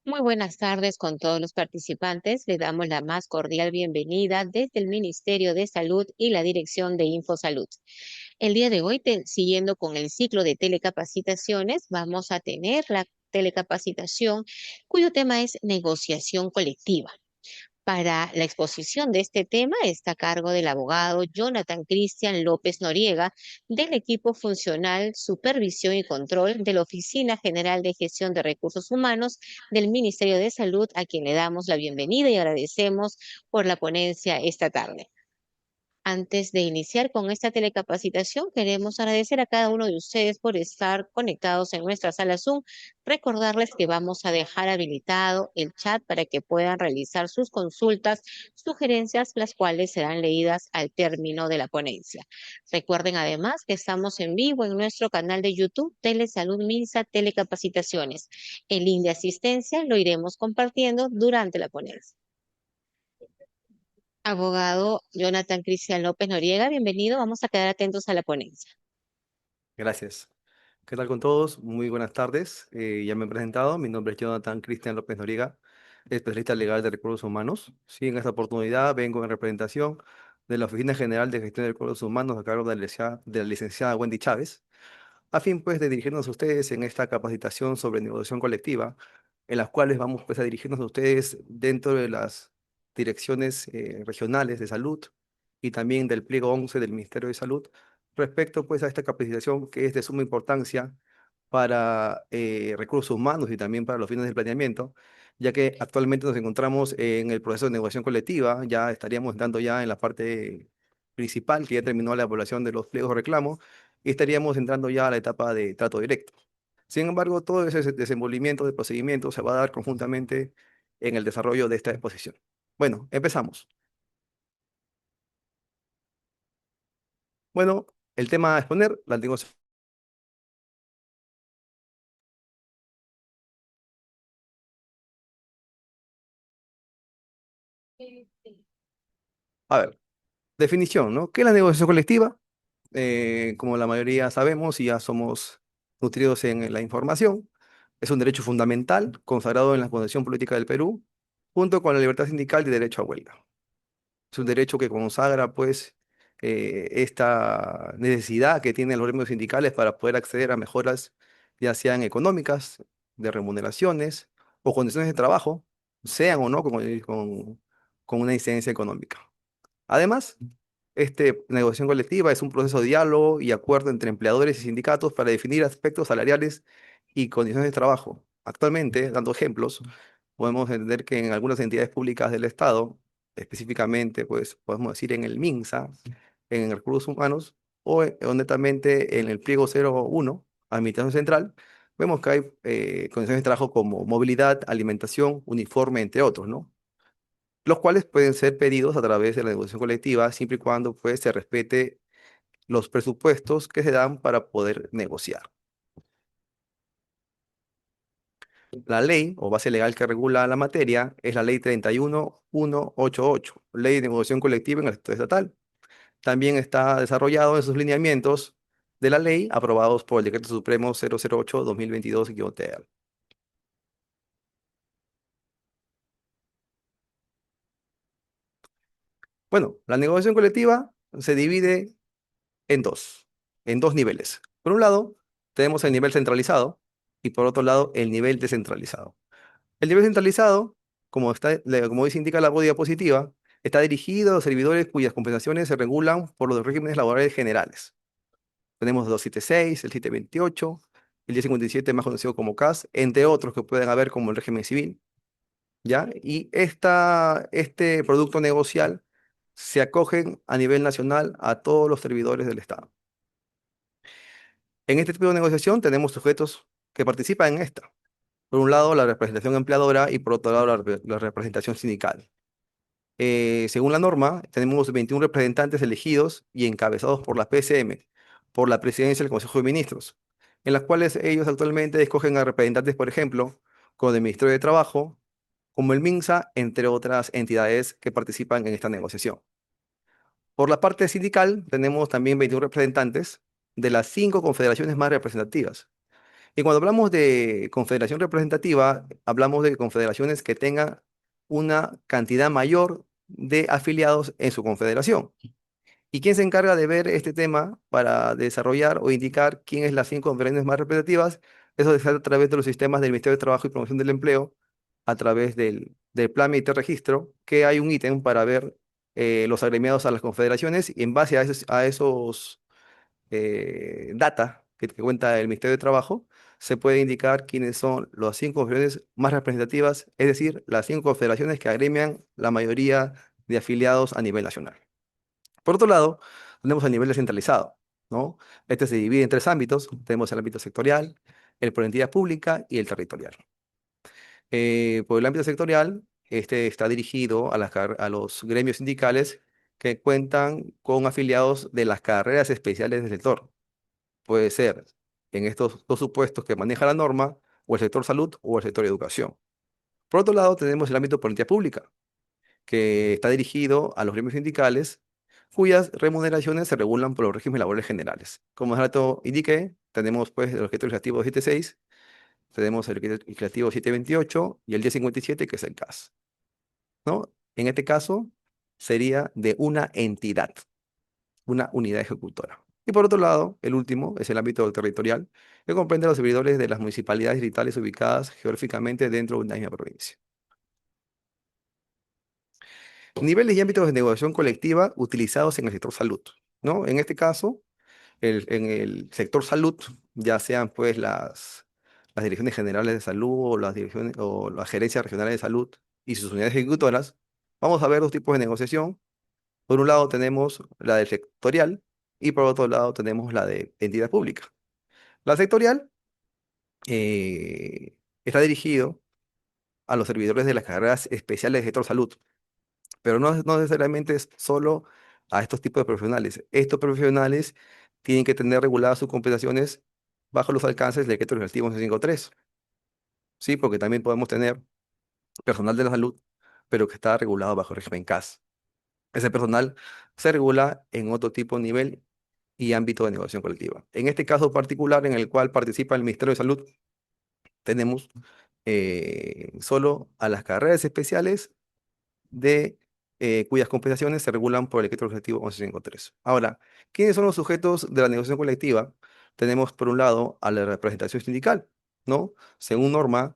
Muy buenas tardes con todos los participantes. Le damos la más cordial bienvenida desde el Ministerio de Salud y la Dirección de Infosalud. El día de hoy, siguiendo con el ciclo de telecapacitaciones, vamos a tener la telecapacitación cuyo tema es negociación colectiva. Para la exposición de este tema está a cargo del abogado Jonathan Cristian López Noriega del equipo funcional Supervisión y Control de la Oficina General de Gestión de Recursos Humanos del Ministerio de Salud, a quien le damos la bienvenida y agradecemos por la ponencia esta tarde. Antes de iniciar con esta telecapacitación, queremos agradecer a cada uno de ustedes por estar conectados en nuestra sala Zoom. Recordarles que vamos a dejar habilitado el chat para que puedan realizar sus consultas, sugerencias, las cuales serán leídas al término de la ponencia. Recuerden además que estamos en vivo en nuestro canal de YouTube, Telesalud Minsa Telecapacitaciones. El link de asistencia lo iremos compartiendo durante la ponencia. Abogado Jonathan Cristian López Noriega, bienvenido. Vamos a quedar atentos a la ponencia. Gracias. ¿Qué tal con todos? Muy buenas tardes. Ya me he presentado. Mi nombre es Jonathan Cristian López Noriega, especialista legal de recursos humanos. Sí, en esta oportunidad vengo en representación de la Oficina General de Gestión de Recursos Humanos a cargo de la licenciada Wendy Chávez, a fin pues de dirigirnos a ustedes en esta capacitación sobre negociación colectiva, en las cuales vamos pues a dirigirnos a ustedes dentro de las direcciones regionales de salud y también del pliego 11 del Ministerio de Salud respecto pues a esta capacitación que es de suma importancia para recursos humanos y también para los fines del planeamiento, ya que actualmente nos encontramos en el proceso de negociación colectiva. Ya estaríamos entrando ya en la parte principal, que ya terminó la evaluación de los pliegos de reclamo, y estaríamos entrando ya a la etapa de trato directo. Sin embargo, todo ese desenvolvimiento de procedimientos se va a dar conjuntamente en el desarrollo de esta exposición. Bueno, empezamos. Bueno, el tema a exponer, la negociación. A ver, definición, ¿no? ¿Qué es la negociación colectiva? Como la mayoría sabemos y ya somos nutridos en la información, es un derecho fundamental consagrado en la Constitución Política del Perú, junto con la libertad sindical y derecho a huelga. Es un derecho que consagra, pues, esta necesidad que tienen los gremios sindicales para poder acceder a mejoras, ya sean económicas, de remuneraciones o condiciones de trabajo, sean o no con una incidencia económica. Además, negociación colectiva es un proceso de diálogo y acuerdo entre empleadores y sindicatos para definir aspectos salariales y condiciones de trabajo. Actualmente, dando ejemplos, podemos entender que en algunas entidades públicas del Estado, específicamente, pues podemos decir en el MINSA, en recursos humanos, o netamente en el pliego 01, Administración Central, vemos que hay condiciones de trabajo como movilidad, alimentación, uniforme, entre otros, ¿no? Los cuales pueden ser pedidos a través de la negociación colectiva, siempre y cuando pues, se respete los presupuestos que se dan para poder negociar. La ley o base legal que regula la materia es la Ley 31188, Ley de Negociación Colectiva en el Estado Estatal. También está desarrollado en sus lineamientos de la ley aprobados por el Decreto Supremo 008-2022-TR. Bueno, la negociación colectiva se divide en dos niveles. Por un lado, tenemos el nivel centralizado y por otro lado, el nivel descentralizado. El nivel centralizado, como dice indica la diapositiva, está dirigido a los servidores cuyas compensaciones se regulan por los regímenes laborales generales. Tenemos el 276, el 728, el 1057 más conocido como CAS, entre otros que pueden haber como el régimen civil, ¿ya? Y este producto negocial se acogen a nivel nacional a todos los servidores del Estado. En este tipo de negociación tenemos sujetos que participan en esta. Por un lado, la representación empleadora y por otro lado, la representación sindical. Según la norma, tenemos 21 representantes elegidos y encabezados por la PCM, por la Presidencia del Consejo de Ministros, en las cuales ellos actualmente escogen a representantes, por ejemplo, con el Ministerio de Trabajo, como el MINSA, entre otras entidades que participan en esta negociación. Por la parte sindical, tenemos también 21 representantes de las 5 confederaciones más representativas. Y cuando hablamos de confederación representativa, hablamos de confederaciones que tengan una cantidad mayor de afiliados en su confederación. ¿Y quién se encarga de ver este tema para desarrollar o indicar quién es las 5 conferencias más representativas? Eso se hace a través de los sistemas del Ministerio de Trabajo y Promoción del Empleo, a través del Plan Militar Registro, que hay un ítem para ver los agremiados a las confederaciones y en base a esos data que cuenta el Ministerio de Trabajo, se puede indicar quiénes son las 5 confederaciones más representativas, es decir, las 5 confederaciones que agremian la mayoría de afiliados a nivel nacional. Por otro lado, tenemos el nivel descentralizado, ¿no? Este se divide en 3 ámbitos. Tenemos el ámbito sectorial, el por entidad pública y el territorial. Por el ámbito sectorial, este está dirigido a los gremios sindicales que cuentan con afiliados de las carreras especiales del sector. Puede ser en estos 2 supuestos que maneja la norma, o el sector salud o el sector educación. Por otro lado, tenemos el ámbito por entidad pública, que está dirigido a los gremios sindicales, cuyas remuneraciones se regulan por los regímenes laborales generales. Como el dato indique, tenemos pues el objeto legislativo 76, tenemos el decreto legislativo 728 y el 1057, que es el CAS, ¿no? En este caso, sería de una entidad, una unidad ejecutora. Y por otro lado, el último es el ámbito territorial, que comprende a los servidores de las municipalidades distritales ubicadas geográficamente dentro de una misma provincia. Niveles y ámbitos de negociación colectiva utilizados en el sector salud, ¿no? En este caso, en el sector salud, ya sean pues las direcciones generales de salud o las direcciones o las gerencias regionales de salud y sus unidades ejecutoras, vamos a ver 2 tipos de negociación. Por un lado tenemos la del sectorial y por otro lado tenemos la de entidad pública. La sectorial está dirigido a los servidores de las carreras especiales del sector salud, pero no necesariamente es solo a estos tipos de profesionales. Estos profesionales tienen que tener reguladas sus compensaciones bajo los alcances del decreto legislativo 1153, ¿sí? Porque también podemos tener personal de la salud, pero que está regulado bajo el régimen CAS. Ese personal se regula en otro tipo de nivel y ámbito de negociación colectiva. En este caso particular, en el cual participa el Ministerio de Salud, tenemos solo a las carreras especiales de cuyas compensaciones se regulan por el decreto legislativo 1153. Ahora, ¿quiénes son los sujetos de la negociación colectiva? Tenemos por un lado a la representación sindical, ¿no? Según norma,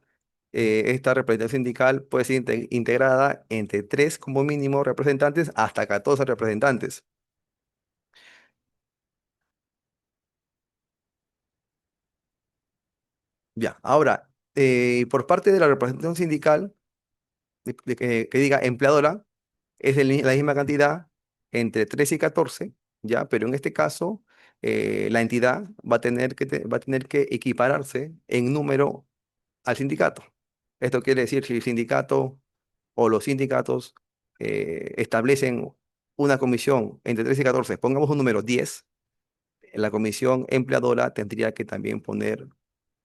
esta representación sindical puede ser integrada entre 3 como mínimo representantes hasta 14 representantes. Ya, ahora, por parte de la representación sindical, que diga empleadora, es la misma cantidad entre 13 y 14, ¿ya? Pero en este caso, la entidad va a tener que equipararse en número al sindicato. Esto quiere decir, si el sindicato o los sindicatos establecen una comisión entre 13 y 14, pongamos un número 10, la comisión empleadora tendría que también poner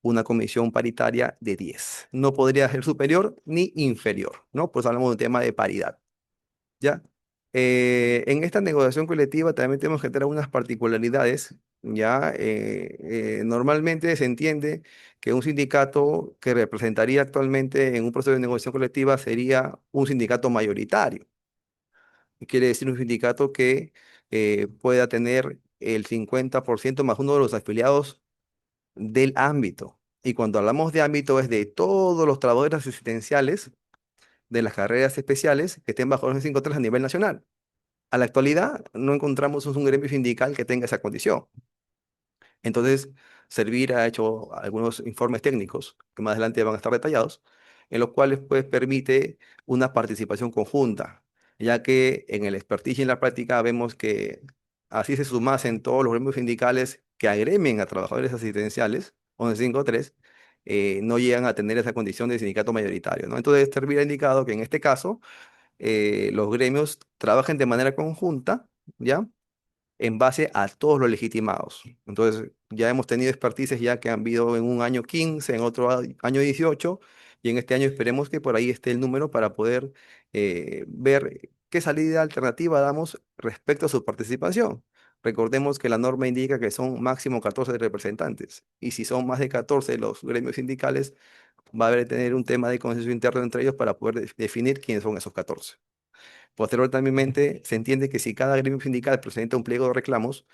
una comisión paritaria de 10. No podría ser superior ni inferior, ¿no? Pues hablamos de un tema de paridad. ¿Ya? En esta negociación colectiva también tenemos que tener algunas particularidades, ¿ya? Normalmente se entiende que un sindicato que representaría actualmente en un proceso de negociación colectiva sería un sindicato mayoritario. Quiere decir un sindicato que pueda tener el 50% más uno de los afiliados del ámbito. Y cuando hablamos de ámbito es de todos los trabajadores asistenciales de las carreras especiales que estén bajo los 53 a nivel nacional. A la actualidad no encontramos un gremio sindical que tenga esa condición. Entonces, Servir ha hecho algunos informes técnicos que más adelante van a estar detallados, en los cuales pues permite una participación conjunta, ya que en el expertise y en la práctica vemos que así se sumasen todos los gremios sindicales que agremen a trabajadores asistenciales, 1153, no llegan a tener esa condición de sindicato mayoritario, ¿no? Entonces, Servir ha indicado que en este caso los gremios trabajen de manera conjunta, ¿ya? En base a todos los legitimados. Entonces, ya hemos tenido expertices ya que han habido en un año 15, en otro año 18, y en este año esperemos que por ahí esté el número para poder ver qué salida alternativa damos respecto a su participación. Recordemos que la norma indica que son máximo 14 representantes, y si son más de 14 los gremios sindicales, va a haber que tener un tema de consenso interno entre ellos para poder definir quiénes son esos 14. Posteriormente, se entiende que si cada gremio sindical presenta un pliego de reclamos,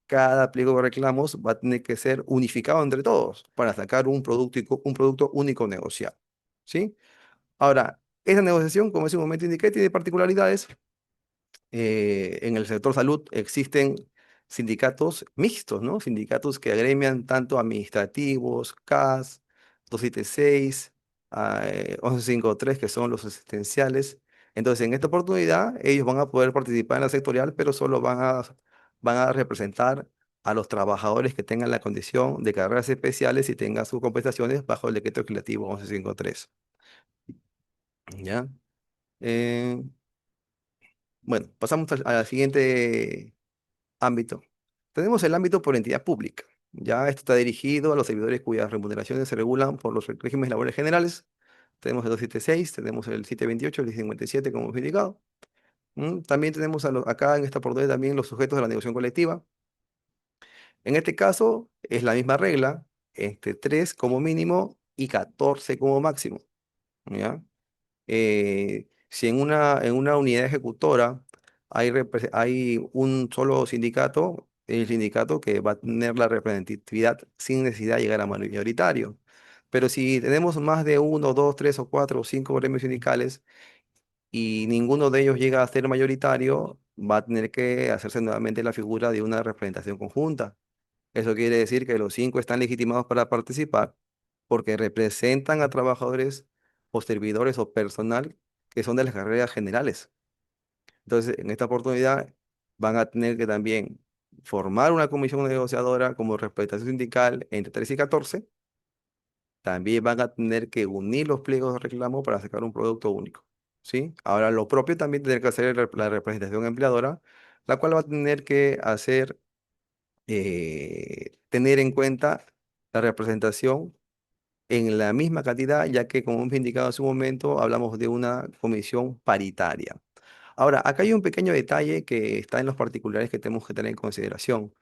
cada pliego de reclamos va a tener que ser unificado entre todos para sacar un producto único negociado. ¿Sí? Ahora, esa negociación, como ese momento indiqué, tiene particularidades. En el sector salud existen sindicatos mixtos, ¿no? Sindicatos que agremian tanto administrativos, CAS, 276, 1153, que son los asistenciales. Entonces, en esta oportunidad, ellos van a poder participar en la sectorial, pero solo van a representar a los trabajadores que tengan la condición de carreras especiales y tengan sus compensaciones bajo el decreto legislativo 1153. ¿Ya? Eh, bueno, pasamos al siguiente ámbito. Tenemos el ámbito por entidad pública. Ya esto está dirigido a los servidores cuyas remuneraciones se regulan por los regímenes laborales generales. Tenemos el 276, tenemos el 728, el 57 como hemos indicado. También tenemos acá en esta oportunidad también los sujetos de la negociación colectiva. En este caso es la misma regla, entre 3 como mínimo y 14 como máximo. ¿Ya? Si en una unidad ejecutora hay un solo sindicato, el sindicato que va a tener la representatividad sin necesidad de llegar a mayoritario. Pero si tenemos más de uno, dos, tres o cuatro o cinco gremios sindicales y ninguno de ellos llega a ser mayoritario, va a tener que hacerse nuevamente la figura de una representación conjunta. Eso quiere decir que los cinco están legitimados para participar porque representan a trabajadores o servidores o personal que son de las carreras generales. Entonces, en esta oportunidad van a tener que también formar una comisión negociadora como representación sindical entre 3 y 14. También van a tener que unir los pliegos de reclamo para sacar un producto único. ¿Sí? Ahora, lo propio también tiene que hacer la representación empleadora, la cual va a tener que hacer tener en cuenta la representación en la misma cantidad, ya que como hemos indicado hace un momento, hablamos de una comisión paritaria. Ahora, acá hay un pequeño detalle que está en los particulares que tenemos que tener en consideración,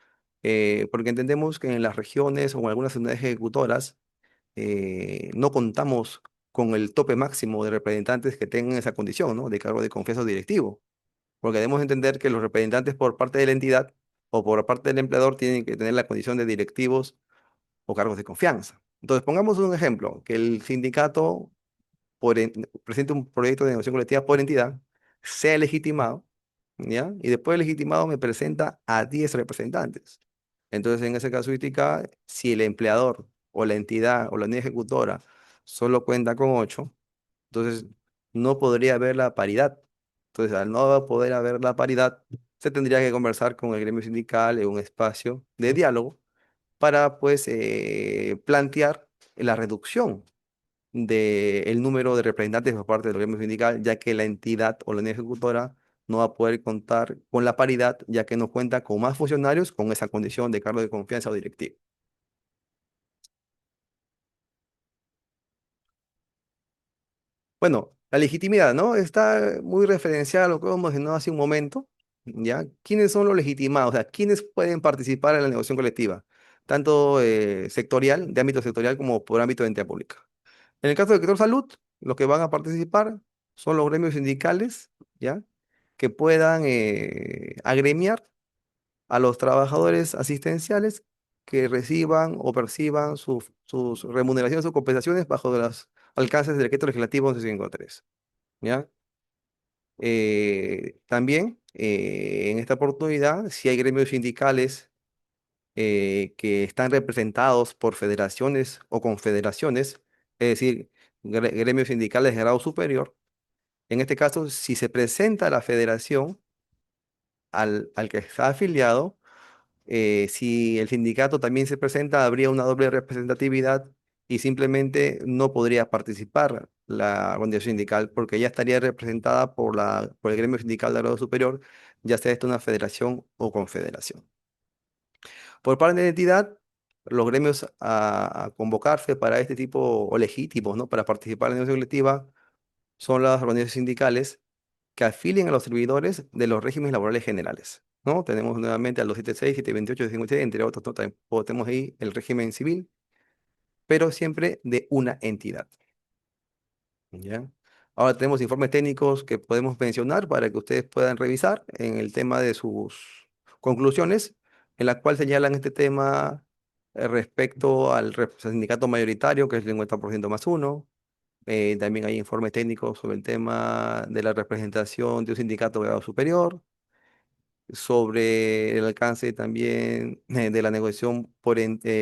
porque entendemos que en las regiones o en algunas unidades ejecutoras no contamos con el tope máximo de representantes que tengan esa condición, ¿no? De cargo de confianza o directivo, porque debemos entender que los representantes por parte de la entidad o por parte del empleador tienen que tener la condición de directivos o cargos de confianza. Entonces, pongamos un ejemplo, que el sindicato presente un proyecto de negociación colectiva por entidad, sea legitimado, ¿ya? Y después de legitimado me presenta a 10 representantes. Entonces, en ese caso, si el empleador o la entidad o la unidad ejecutora solo cuenta con 8, entonces no podría haber la paridad. Entonces, al no poder haber la paridad, se tendría que conversar con el gremio sindical en un espacio de diálogo para pues plantear la reducción del número de representantes por parte del gremio sindical, ya que la entidad o la unidad ejecutora no va a poder contar con la paridad, ya que no cuenta con más funcionarios con esa condición de cargo de confianza o directivo. Bueno, la legitimidad, ¿no? Está muy referenciada a lo que hemos mencionado hace un momento, ¿ya? ¿Quiénes son los legitimados? O sea, ¿quiénes pueden participar en la negociación colectiva? Tanto sectorial, de ámbito sectorial, como por ámbito de entidad pública. En el caso del sector salud, los que van a participar son los gremios sindicales, ¿ya? Que puedan agremiar a los trabajadores asistenciales que reciban o perciban sus remuneraciones o compensaciones bajo los alcances del decreto legislativo 1153, ¿ya? También, en esta oportunidad, si hay gremios sindicales que están representados por federaciones o confederaciones, es decir, gremios sindicales de grado superior. En este caso, si se presenta la federación al que está afiliado, si el sindicato también se presenta, habría una doble representatividad y simplemente no podría participar la organización sindical porque ya estaría representada por el gremio sindical de grado superior, ya sea esta una federación o confederación. Por parte de la entidad, los gremios a convocarse para este tipo, o legítimos, ¿no? Para participar en la negociación colectiva, son las organizaciones sindicales que afilien a los servidores de los regímenes laborales generales. ¿no? Tenemos nuevamente al 276, 728, 756, entre otros, ¿no? También tenemos ahí el régimen civil, pero siempre de una entidad. ¿Ya? Ahora tenemos informes técnicos que podemos mencionar para que ustedes puedan revisar en el tema de sus conclusiones, en la cual señalan este tema respecto al sindicato mayoritario, que es el 50% más uno. También hay informes técnicos sobre el tema de la representación de un sindicato de grado superior, sobre el alcance también de la negociación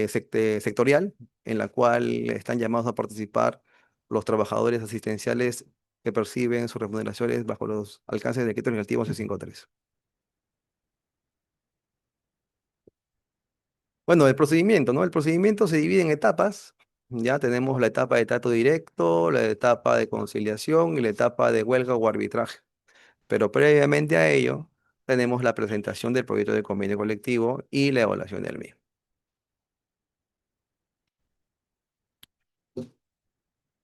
sectorial, en la cual están llamados a participar los trabajadores asistenciales que perciben sus remuneraciones bajo los alcances del decreto legislativo 1153. Bueno, el procedimiento, ¿no? El procedimiento se divide en etapas. Ya tenemos la etapa de trato directo, la etapa de conciliación y la etapa de huelga o arbitraje. Pero previamente a ello, tenemos la presentación del proyecto de convenio colectivo y la evaluación del mismo.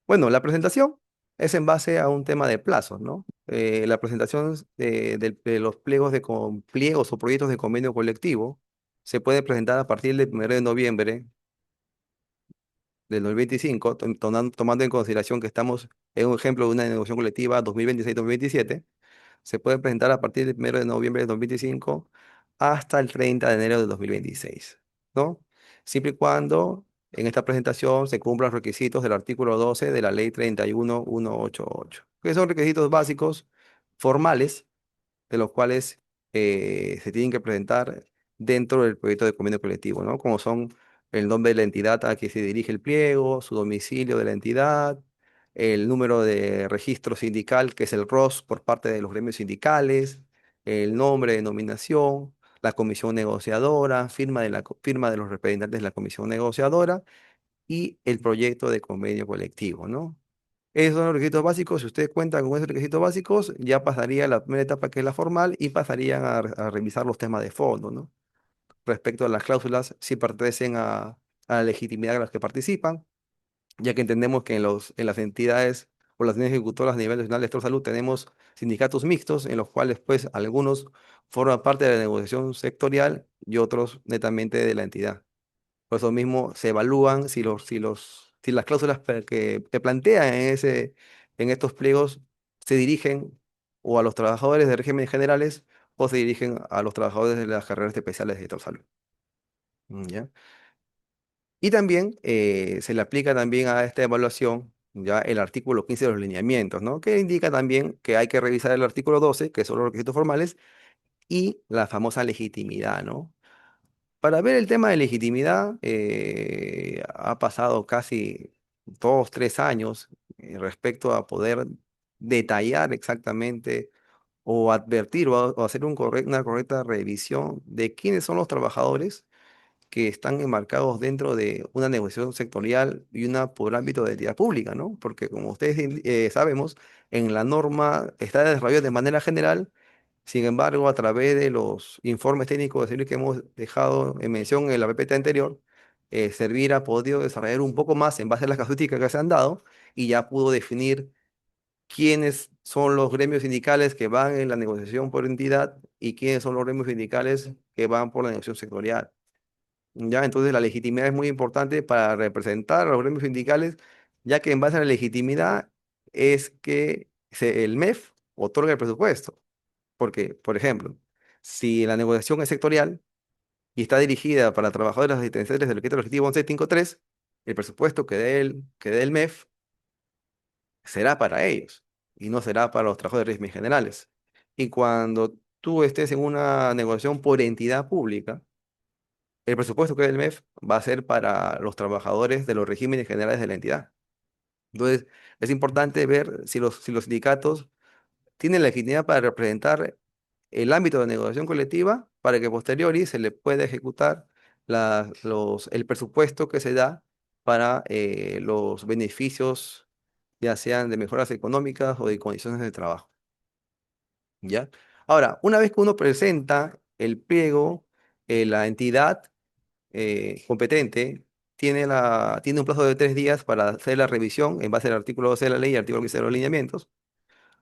Bueno, la presentación es en base a un tema de plazos, ¿no? La presentación de los pliegos o proyectos de convenio colectivo se puede presentar a partir del 1 de noviembre del 2025, tomando en consideración que estamos en un ejemplo de una negociación colectiva 2026-2027. Se puede presentar a partir del 1 de noviembre de 2025 hasta el 30 de enero de 2026, ¿no? Siempre y cuando en esta presentación se cumplan los requisitos del artículo 12 de la Ley 31188, que son requisitos básicos formales de los cuales se tienen que presentar dentro del proyecto de convenio colectivo, ¿no? Como son el nombre de la entidad a que se dirige el pliego, su domicilio de la entidad, el número de registro sindical, que es el ROS por parte de los gremios sindicales, el nombre de nominación, la comisión negociadora, firma de los representantes de la comisión negociadora y el proyecto de convenio colectivo, ¿no? Esos son los requisitos básicos. Si ustedes cuentan con esos requisitos básicos, ya pasaría a la primera etapa, que es la formal, y pasarían a revisar los temas de fondo, ¿no? Respecto a las cláusulas, si pertenecen a la legitimidad de las que participan, ya que entendemos que en las entidades o las entidades ejecutoras a nivel nacional de Estado de Salud tenemos sindicatos mixtos, en los cuales pues algunos forman parte de la negociación sectorial y otros netamente de la entidad. Por eso mismo se evalúan si las cláusulas que plantean en estos pliegos se dirigen o a los trabajadores de regímenes generales o se dirigen a los trabajadores de las carreras especiales de Salud. ¿Ya? Y también se le aplica también a esta evaluación ya el artículo 15 de los lineamientos, ¿no? Que indica también que hay que revisar el artículo 12, que son los requisitos formales, y la famosa legitimidad, ¿no? Para ver el tema de legitimidad, ha pasado casi 2, 3 años respecto a poder detallar exactamente o advertir o hacer una correcta revisión de quiénes son los trabajadores que están enmarcados dentro de una negociación sectorial y una por ámbito de entidad pública, ¿no? Porque como ustedes sabemos, en la norma está desarrollado de manera general. Sin embargo, a través de los informes técnicos de servicio que hemos dejado en mención en la PPT anterior, Servir ha podido desarrollar un poco más en base a las casuísticas que se han dado y ya pudo definir quiénes son los gremios sindicales que van en la negociación por entidad y quiénes son los gremios sindicales que van por la negociación sectorial. Ya, entonces la legitimidad es muy importante para representar a los gremios sindicales, ya que en base a la legitimidad es que el MEF otorga el presupuesto. Porque, por ejemplo, si la negociación es sectorial y está dirigida para trabajadores asistenciales del decreto legislativo 1153, el presupuesto que dé el MEF será para ellos y no será para los trabajadores de régimen generales. Y cuando tú estés en una negociación por entidad pública, el presupuesto que dé el MEF va a ser para los trabajadores de los regímenes generales de la entidad. Entonces, es importante ver si los sindicatos tienen la legitimidad para representar el ámbito de negociación colectiva para que posteriori se le pueda ejecutar el presupuesto que se da para los beneficios, ya sean de mejoras económicas o de condiciones de trabajo. ¿Ya? Ahora, una vez que uno presenta el pliego, la entidad competente tiene un plazo de 3 días para hacer la revisión en base al artículo 12 de la ley y artículo 15 de los lineamientos.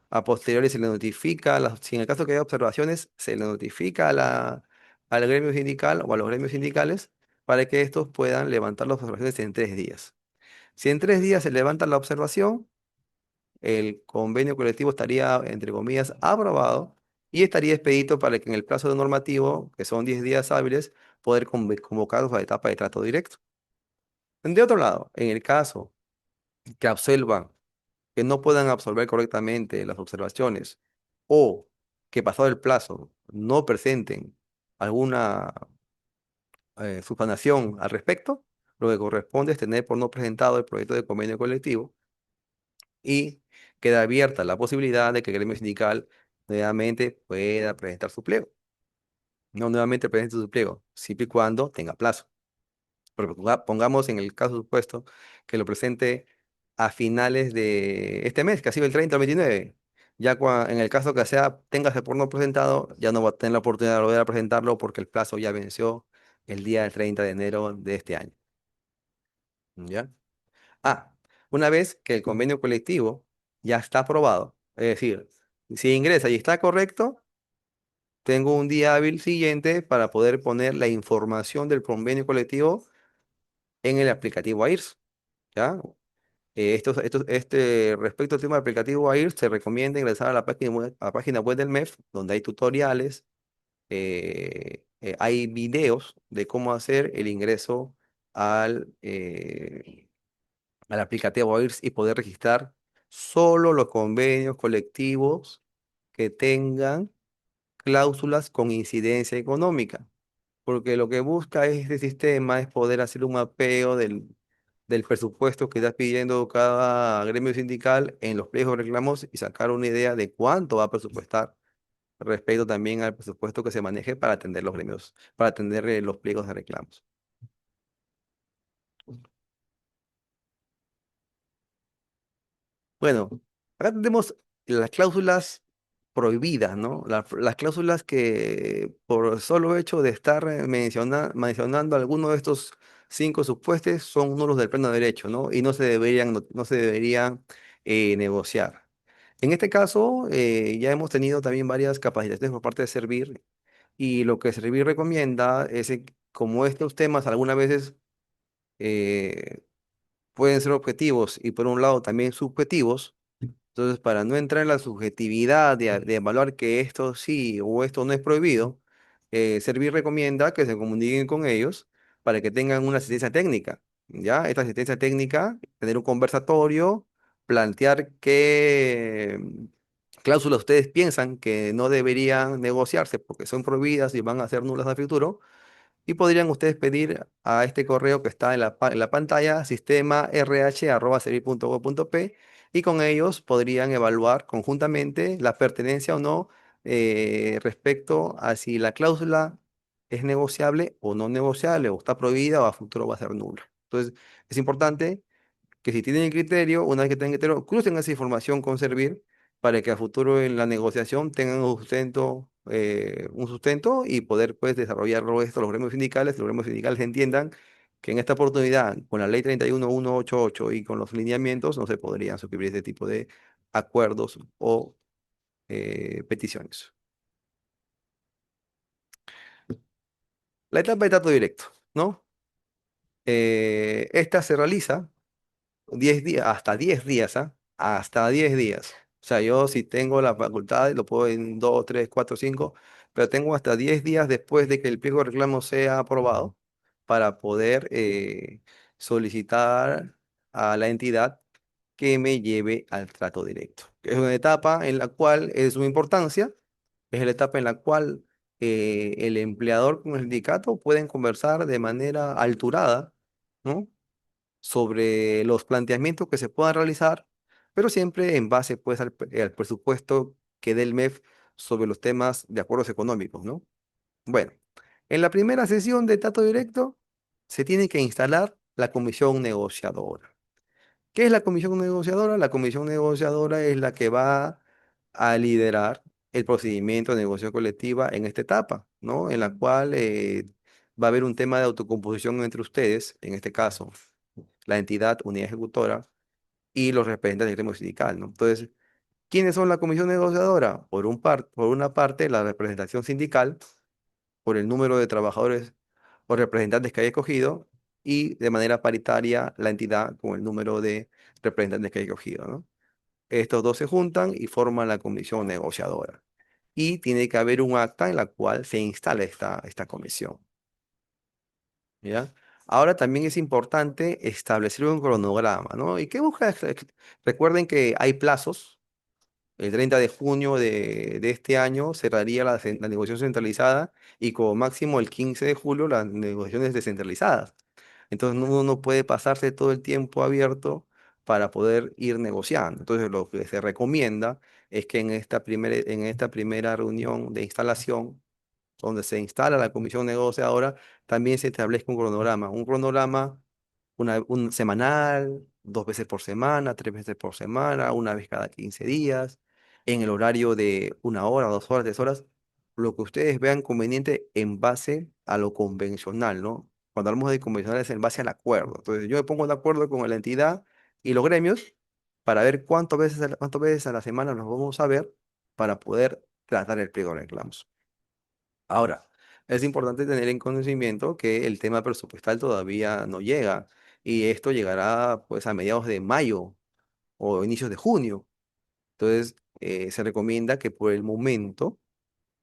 A posteriori se le notifica, si en el caso que haya observaciones, se le notifica al gremio sindical o a los gremios sindicales para que estos puedan levantar las observaciones en 3 días. Si en 3 días se levanta la observación, el convenio colectivo estaría, entre comillas, aprobado y estaría expedito para que en el plazo de normativo, que son 10 días hábiles, poder convocarlos a la etapa de trato directo. De otro lado, en el caso que observan que no puedan absolver correctamente las observaciones o que pasado el plazo no presenten alguna subsanación al respecto, lo que corresponde es tener por no presentado el proyecto de convenio colectivo y queda abierta la posibilidad de que el gremio sindical nuevamente pueda presentar su pliego. No nuevamente presente su pliego, siempre y cuando tenga plazo. Pero pongamos en el caso supuesto que lo presente a finales de este mes, que ha sido el 30 o 29. Ya en el caso que sea, téngase por no presentado, ya no va a tener la oportunidad de volver a presentarlo porque el plazo ya venció el día del 30 de enero de este año. ¿Ya? Ah, una vez que el convenio colectivo ya está aprobado, es decir, si ingresa y está correcto, tengo un día hábil siguiente para poder poner la información del convenio colectivo en el aplicativo AIRS. ¿Ya? Respecto al tema del aplicativo AIRS, se recomienda ingresar a la página web del MEF, donde hay tutoriales, hay videos de cómo hacer el ingreso al, eh, al aplicativo AIRS y poder registrar solo los convenios colectivos que tengan cláusulas con incidencia económica, porque lo que busca este sistema es poder hacer un mapeo del presupuesto que está pidiendo cada gremio sindical en los pliegos de reclamos y sacar una idea de cuánto va a presupuestar respecto también al presupuesto que se maneje para atender los gremios, para atender los pliegos de reclamos. Bueno, acá tenemos las cláusulas prohibidas, ¿no? Las cláusulas que por solo hecho de estar mencionando alguno de estos 5 supuestos son nulos del pleno derecho, ¿no? Y no se deberían negociar. En este caso, ya hemos tenido también varias capacitaciones por parte de Servir y lo que Servir recomienda es que como estos temas algunas veces eh, pueden ser objetivos y por un lado también subjetivos, entonces, para no entrar en la subjetividad de evaluar que esto sí o esto no es prohibido, Servir recomienda que se comuniquen con ellos para que tengan una asistencia técnica. ¿Ya? Esta asistencia técnica, tener un conversatorio, plantear qué cláusulas ustedes piensan que no deberían negociarse porque son prohibidas y van a ser nulas a futuro y podrían ustedes pedir a este correo que está en la pantalla, sistema rh@servir.gov.p, y con ellos podrían evaluar conjuntamente la pertenencia o no respecto a si la cláusula es negociable o no negociable, o está prohibida o a futuro va a ser nula. Entonces, es importante que si tienen criterio, una vez que tengan criterio, crucen esa información con Servir para que a futuro en la negociación tengan un sustento y poder pues desarrollarlo esto los gremios sindicales entiendan que en esta oportunidad, con la ley 31188 y con los lineamientos, no se podrían suscribir este tipo de acuerdos o peticiones. La etapa de trato directo, ¿no? Esta se realiza 10 días, hasta 10 días, ¿ah? Hasta 10 días. O sea, yo si tengo la facultad, lo puedo en 2, 3, 4, 5, pero tengo hasta 10 días después de que el pliego de reclamo sea aprobado para poder solicitar a la entidad que me lleve al trato directo. Es una etapa en la cual es de importancia, es la etapa en la cual el empleador con el sindicato pueden conversar de manera alturada, ¿no? Sobre los planteamientos que se puedan realizar, pero siempre en base pues al presupuesto que dé el MEF sobre los temas de acuerdos económicos, ¿no? Bueno, en la primera sesión de trato directo se tiene que instalar la comisión negociadora. ¿Qué es la comisión negociadora? La comisión negociadora es la que va a liderar el procedimiento de negociación colectiva en esta etapa, ¿no? En la cual va a haber un tema de autocomposición entre ustedes, en este caso, la entidad, unidad ejecutora y los representantes del gremio sindical, ¿no? Entonces, ¿Quiénes son la comisión negociadora? Por una parte, la representación sindical, por el número de trabajadores o representantes que haya escogido, y de manera paritaria la entidad con el número de representantes que haya escogido, ¿no? Estos dos se juntan y forman la comisión negociadora. Y tiene que haber un acta en la cual se instale esta comisión, ¿ya? Ahora también es importante establecer un cronograma, ¿no? ¿Y qué busca? Recuerden que hay plazos. El 30 de junio de este año cerraría la negociación centralizada y como máximo el 15 de julio las negociaciones descentralizadas. Entonces uno no puede pasarse todo el tiempo abierto para poder ir negociando. Entonces lo que se recomienda es que en esta primera reunión de instalación, donde se instala la comisión negociadora, también se establezca un cronograma un semanal, 2 veces por semana, 3 veces por semana, una vez cada 15 días, en el horario de 1 hora, 2 horas, 3 horas, lo que ustedes vean conveniente en base a lo convencional, ¿no? Cuando hablamos de convencional es en base al acuerdo. Entonces yo me pongo de acuerdo con la entidad y los gremios para ver cuántas veces a la semana nos vamos a ver para poder tratar el pliego de reclamos. Ahora, es importante tener en conocimiento que el tema presupuestal todavía no llega y esto llegará pues a mediados de mayo o inicios de junio. Entonces, se recomienda que por el momento,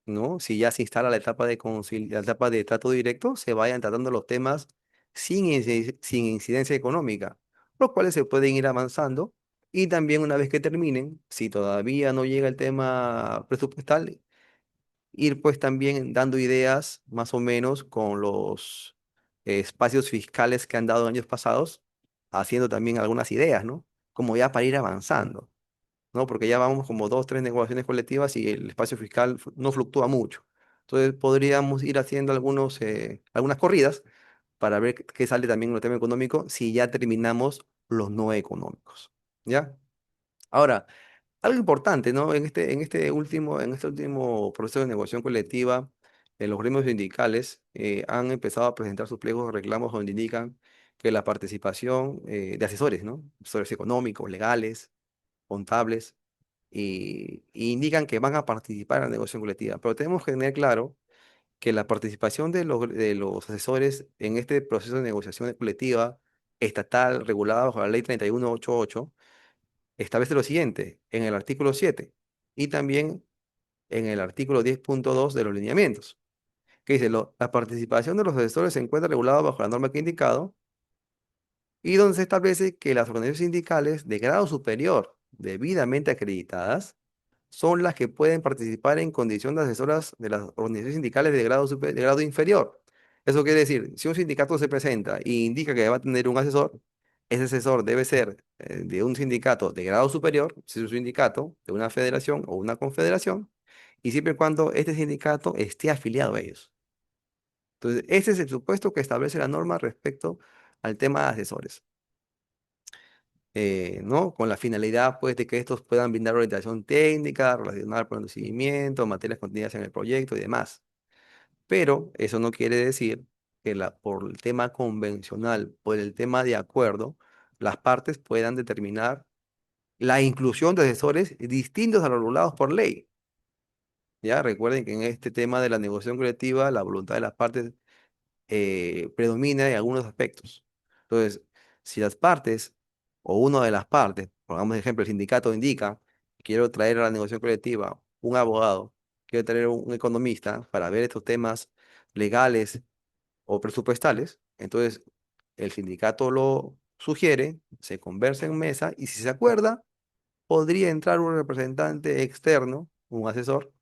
¿no? Si ya se instala la etapa de trato directo, se vayan tratando los temas sin incidencia económica, los cuales se pueden ir avanzando y también una vez que terminen, si todavía no llega el tema presupuestal, ir pues también dando ideas más o menos con los espacios fiscales que han dado en años pasados, haciendo también algunas ideas, ¿no? Como ya para ir avanzando, ¿no? Porque ya vamos como 2, 3 negociaciones colectivas y el espacio fiscal no fluctúa mucho. Entonces podríamos ir haciendo algunas corridas para ver qué sale también en el tema económico si ya terminamos los no económicos, ¿ya? Ahora, algo importante, ¿no? En este último proceso de negociación colectiva, los gremios sindicales han empezado a presentar sus pliegos de reclamos donde indican que la participación de asesores, ¿no? Asesores económicos, legales, contables, y indican que van a participar en la negociación colectiva. Pero tenemos que tener claro que la participación de los asesores en este proceso de negociación colectiva estatal regulada bajo la ley 3188 establece lo siguiente en el artículo 7 y también en el artículo 10.2 de los lineamientos, que dice, la participación de los asesores se encuentra regulada bajo la norma que he indicado y donde se establece que las organizaciones sindicales de grado superior debidamente acreditadas son las que pueden participar en condición de asesoras de las organizaciones sindicales de grado inferior. Eso quiere decir, si un sindicato se presenta e indica que va a tener un asesor, ese asesor debe ser de un sindicato de grado superior, si es un sindicato de una federación o una confederación, y siempre y cuando este sindicato esté afiliado a ellos. Entonces, ese es el supuesto que establece la norma respecto al tema de asesores. ¿No? Con la finalidad, pues, de que estos puedan brindar orientación técnica, relacionar con el seguimiento, materias contenidas en el proyecto y demás. Pero eso no quiere decir que por el tema convencional, por el tema de acuerdo, las partes puedan determinar la inclusión de asesores distintos a los regulados por ley. Ya recuerden que en este tema de la negociación colectiva, la voluntad de las partes predomina en algunos aspectos. Entonces, si las partes o una de las partes, pongamos de ejemplo, el sindicato indica, quiero traer a la negociación colectiva un abogado, quiero traer un economista para ver estos temas legales o presupuestales, entonces el sindicato lo sugiere, se conversa en mesa y si se acuerda, podría entrar un representante externo, un asesor,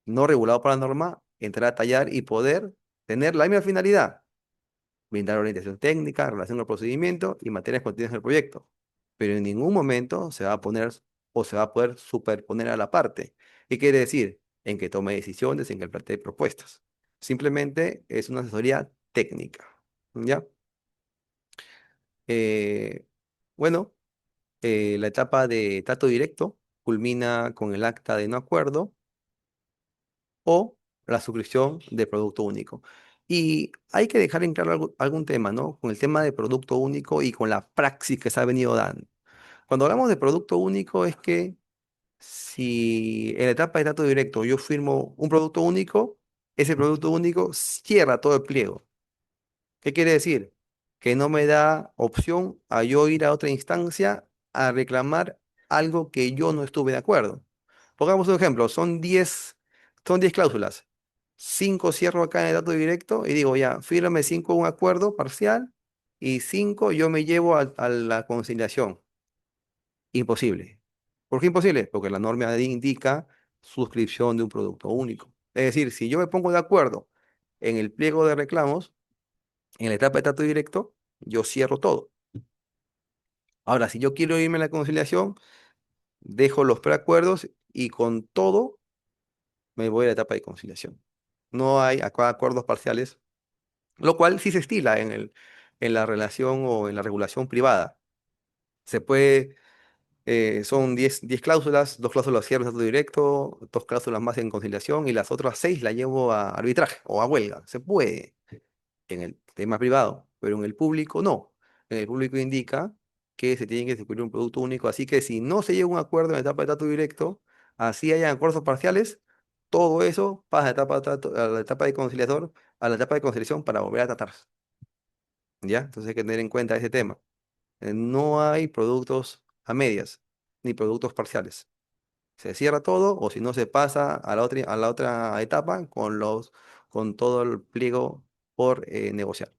no regulado por la norma, entrar a tallar y poder tener la misma finalidad, brindar orientación técnica, relación al procedimiento y materias contenidas en el proyecto. Pero en ningún momento se va a poner o se va a poder superponer a la parte. ¿Qué quiere decir? En que tome decisiones, en que plantee propuestas. Simplemente es una asesoría técnica. ¿Ya? Eh, bueno, la etapa de trato directo culmina con el acta de no acuerdo o la suscripción de producto único. Y hay que dejar en claro algún tema, ¿no? Con el tema de producto único y con la praxis que se ha venido dando. Cuando hablamos de producto único es que Si en la etapa de trato directo yo firmo un producto único, ese producto único cierra todo el pliego. ¿Qué quiere decir? Que no me da opción a yo ir a otra instancia a reclamar algo que yo no estuve de acuerdo. Pongamos un ejemplo, son 10 cláusulas. 5 cierro acá en el dato directo y digo, ya, fírmame 5 un acuerdo parcial y 5 yo me llevo a la conciliación. Imposible. ¿Por qué imposible? Porque la norma ahí indica suscripción de un producto único. Es decir, si yo me pongo de acuerdo en el pliego de reclamos, en la etapa de trato directo, yo cierro todo. Ahora, si yo quiero irme a la conciliación, dejo los preacuerdos y con todo me voy a la etapa de conciliación. No hay acá acuerdos parciales, lo cual sí se estila en la relación o en la regulación privada. Se puede, son 10 cláusulas, 2 cláusulas cierre de trato directo, 2 cláusulas más en conciliación y las otras 6 las llevo a arbitraje o a huelga. Se puede en el tema privado, pero en el público no. En el público indica que se tiene que distribuir un producto único, así que si no se llega a un acuerdo en la etapa de trato directo, así hayan acuerdos parciales, todo eso pasa a la etapa de conciliador, a la etapa de conciliación para volver a tratarse. ¿Ya? Entonces hay que tener en cuenta ese tema. No hay productos a medias, ni productos parciales. Se cierra todo o si no se pasa a la otra etapa con todo el pliego por negociar.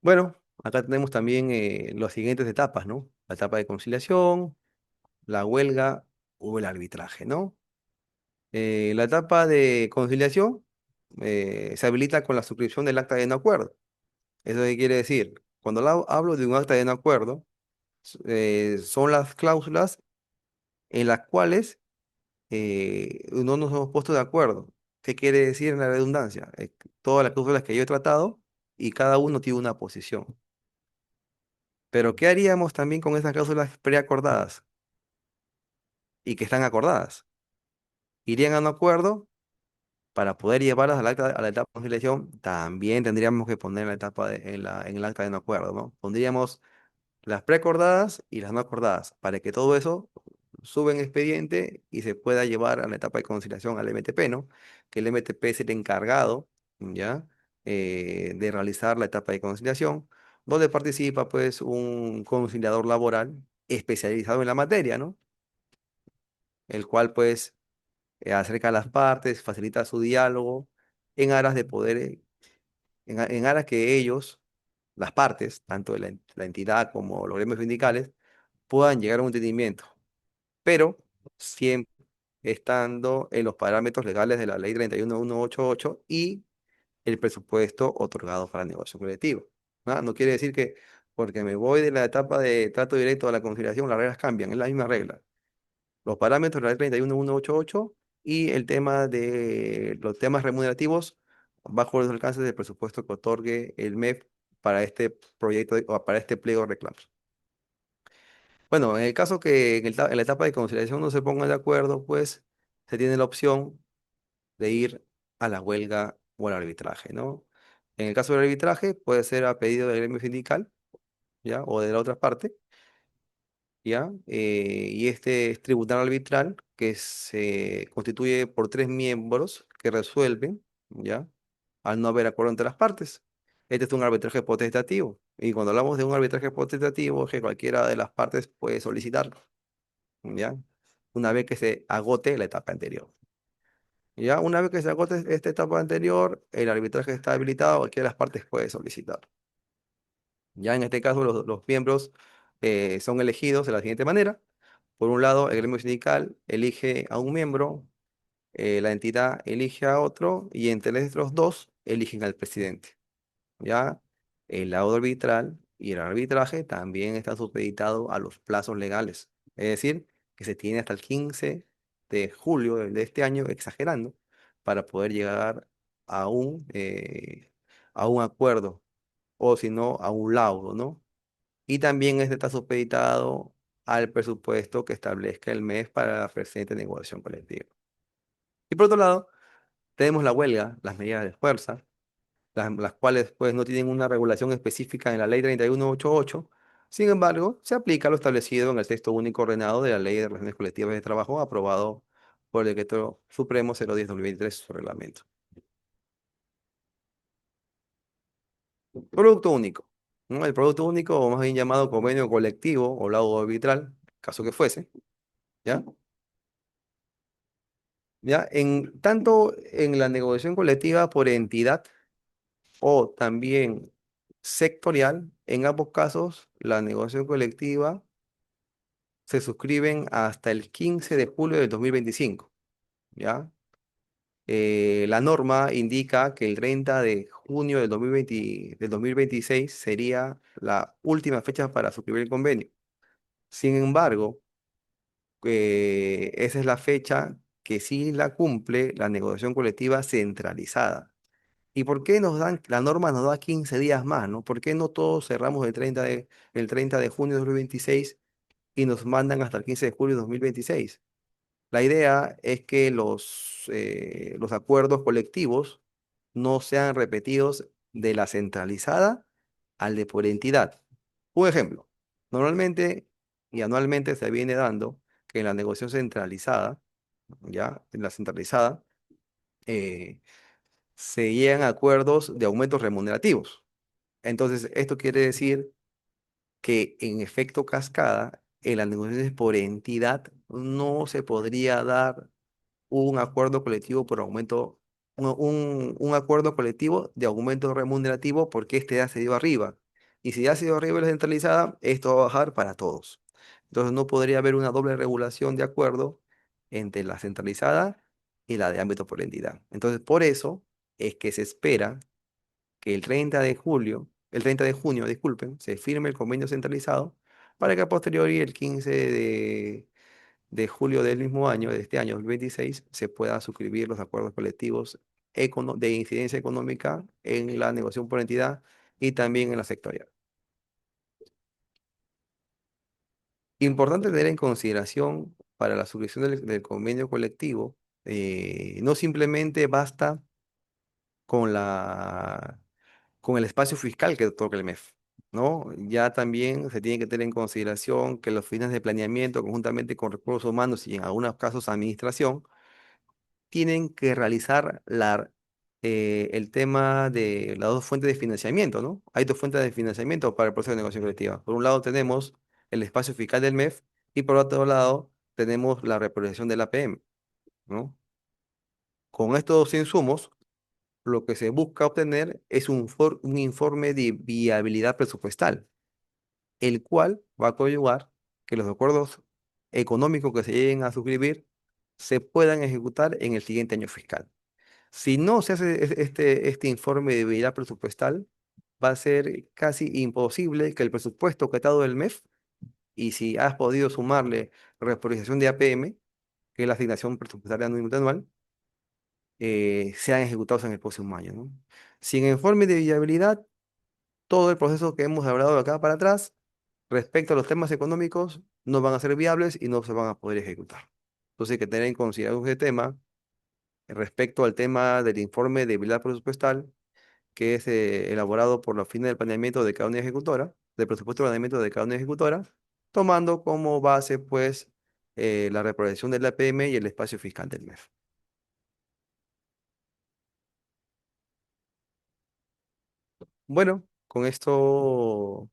Bueno, acá tenemos también las siguientes etapas, ¿no? La etapa de conciliación, la huelga o el arbitraje, ¿no? La etapa de conciliación se habilita con la suscripción del acta de no acuerdo. ¿Eso qué quiere decir? Cuando hablo de un acta de no acuerdo, son las cláusulas en las cuales no nos hemos puesto de acuerdo. ¿Qué quiere decir en la redundancia? Todas las cláusulas que yo he tratado y cada uno tiene una posición. Pero ¿qué haríamos también con esas cláusulas preacordadas y que están acordadas? Irían a un acuerdo para poder llevarlas a la etapa de conciliación. También tendríamos que poner la etapa en el acta de no acuerdo, ¿no? Pondríamos las preacordadas y las no acordadas para que todo eso suba en expediente y se pueda llevar a la etapa de conciliación al MTP, ¿no? Que el MTP es el encargado, ¿ya? De realizar la etapa de conciliación, donde participa pues un conciliador laboral especializado en la materia, ¿no? El cual pues acerca a las partes, facilita su diálogo en aras de poder, en aras que ellos, las partes, tanto la entidad como los gremios sindicales, puedan llegar a un entendimiento, pero siempre estando en los parámetros legales de la ley 31188 y el presupuesto otorgado para el negocio colectivo. ¿Ah? No quiere decir que porque me voy de la etapa de trato directo a la conciliación, las reglas cambian, es la misma regla. Los parámetros de la ley 31188 y el tema de los temas remunerativos bajo los alcances del presupuesto que otorgue el MEF para este proyecto o para este pliego de reclamos. Bueno, en el caso que en la etapa de conciliación no se pongan de acuerdo, pues se tiene la opción de ir a la huelga o al arbitraje, ¿no? En el caso del arbitraje puede ser a pedido del gremio sindical, ¿ya? O de la otra parte, ¿ya? Y este es tribunal arbitral que se constituye por 3 miembros que resuelven, ¿ya? Al no haber acuerdo entre las partes. Este es un arbitraje potestativo. Y cuando hablamos de un arbitraje potestativo, es que cualquiera de las partes puede solicitarlo, ¿ya? Una vez que se agote la etapa anterior. Ya, una vez que se agote esta etapa anterior, el arbitraje está habilitado, cualquiera de las partes puede solicitar. Ya en este caso, los miembros son elegidos de la siguiente manera. Por un lado, el gremio sindical elige a un miembro, la entidad elige a otro, y entre estos dos eligen al presidente. Ya el laudo arbitral y el arbitraje también están supeditados a los plazos legales. Es decir, que se tiene hasta el 15 de julio de este año, exagerando, para poder llegar a a un acuerdo o si no, a un laudo, ¿no? Y también este está supeditado al presupuesto que establezca el mes para la presente negociación colectiva. Y por otro lado, tenemos la huelga, las medidas de fuerza, las cuales pues no tienen una regulación específica en la ley 3188. Sin embargo, se aplica lo establecido en el texto único ordenado de la Ley de Relaciones Colectivas de Trabajo aprobado por el Decreto Supremo 010/2023, su reglamento. Producto único, ¿no? El producto único, o más bien llamado convenio colectivo o laudo arbitral, caso que fuese, ¿ya? ¿Ya? Tanto en la negociación colectiva por entidad o también sectorial, en ambos casos, la negociación colectiva se suscriben hasta el 15 de julio del 2025, ¿ya? La norma indica que el 30 de junio del 2026 sería la última fecha para suscribir el convenio. Sin embargo, esa es la fecha que sí la cumple la negociación colectiva centralizada. ¿Y por qué la norma nos da 15 días más, ¿no? ¿Por qué no todos cerramos el 30 de junio de 2026 y nos mandan hasta el 15 de julio de 2026? La idea es que los acuerdos colectivos no sean repetidos de la centralizada al de por entidad. Un ejemplo, normalmente y anualmente se viene dando que en la negociación centralizada, ya, en la centralizada, eh, se llegan a acuerdos de aumentos remunerativos. Entonces, esto quiere decir que en efecto cascada, en las negociaciones por entidad no se podría dar un acuerdo colectivo por aumento, un acuerdo colectivo de aumento remunerativo porque este ya se dio arriba. Y si ya se dio arriba la centralizada, esto va a bajar para todos. Entonces no podría haber una doble regulación de acuerdo entre la centralizada y la de ámbito por entidad. Entonces, por eso es que se espera que el 30 de junio, disculpen, se firme el convenio centralizado para que a posteriori el 15 de julio del mismo año, de este año 2026, se puedan suscribir los acuerdos colectivos de incidencia económica en la negociación por entidad y también en la sectorial. Importante tener en consideración para la suscripción del convenio colectivo, no simplemente basta con con el espacio fiscal que otorga el MEF, ¿no? Ya también se tiene que tener en consideración que los fines de planeamiento, conjuntamente con recursos humanos y en algunos casos administración, tienen que realizar el tema de las dos fuentes de financiamiento, ¿no? Hay dos fuentes de financiamiento para el proceso de negociación colectiva. Por un lado tenemos el espacio fiscal del MEF y por otro lado tenemos la reprogresión del APM, ¿no? Con estos dos insumos, lo que se busca obtener es un informe de viabilidad presupuestal, el cual va a conllevar que los acuerdos económicos que se lleguen a suscribir se puedan ejecutar en el siguiente año fiscal. Si no se hace este informe de viabilidad presupuestal, va a ser casi imposible que el presupuesto que te ha dado el MEF, y si has podido sumarle repriorización de APM, que es la asignación presupuestaria anual, sean ejecutados en el próximo año, ¿no? Sin informe de viabilidad, todo el proceso que hemos hablado de acá para atrás, respecto a los temas económicos, no van a ser viables y no se van a poder ejecutar. Entonces hay que tener en consideración este tema respecto al tema del informe de viabilidad presupuestal que es elaborado por los fines del planeamiento de cada unidad ejecutora, del presupuesto de planeamiento de cada unidad ejecutora, tomando como base, pues, la reproducción del APM y el espacio fiscal del MEF. Bueno, con esto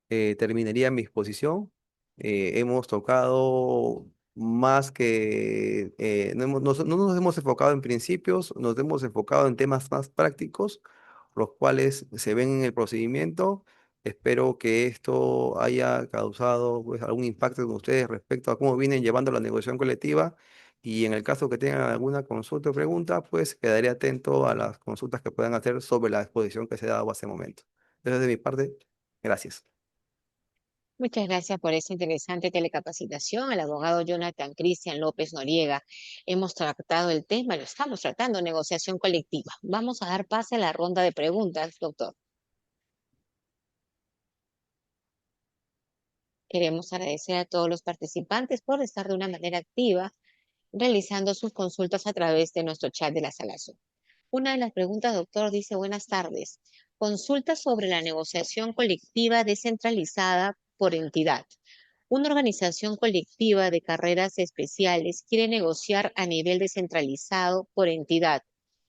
terminaría mi exposición. Hemos tocado más que, no nos hemos enfocado en principios, nos hemos enfocado en temas más prácticos, los cuales se ven en el procedimiento. Espero que esto haya causado pues, algún impacto en ustedes respecto a cómo vienen llevando la negociación colectiva. Y en el caso que tengan alguna consulta o pregunta, pues quedaré atento a las consultas que puedan hacer sobre la exposición que se ha dado hasta el momento. Desde mi parte, gracias. Muchas gracias por esa interesante telecapacitación al abogado Jonathan Cristian López Noriega. Hemos tratado el tema, lo estamos tratando, negociación colectiva. Vamos a dar pase a la ronda de preguntas, doctor. Queremos agradecer a todos los participantes por estar de una manera activa realizando sus consultas a través de nuestro chat de la sala Zoom. Una de las preguntas, doctor, dice, buenas tardes. Consulta sobre la negociación colectiva descentralizada por entidad. Una organización colectiva de carreras especiales quiere negociar a nivel descentralizado por entidad,